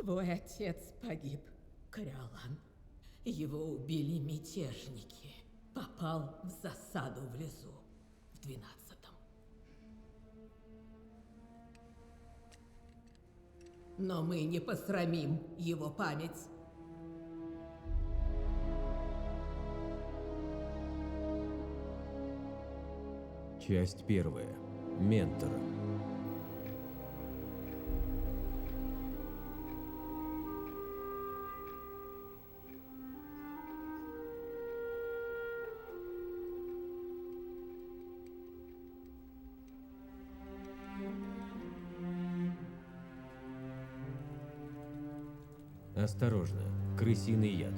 Твой отец погиб, Кориолан. Его убили мятежники. Попал в засаду в лесу в 12-м. Но мы не посрамим его память. Часть первая. Ментор. Осторожно, крысиный яд.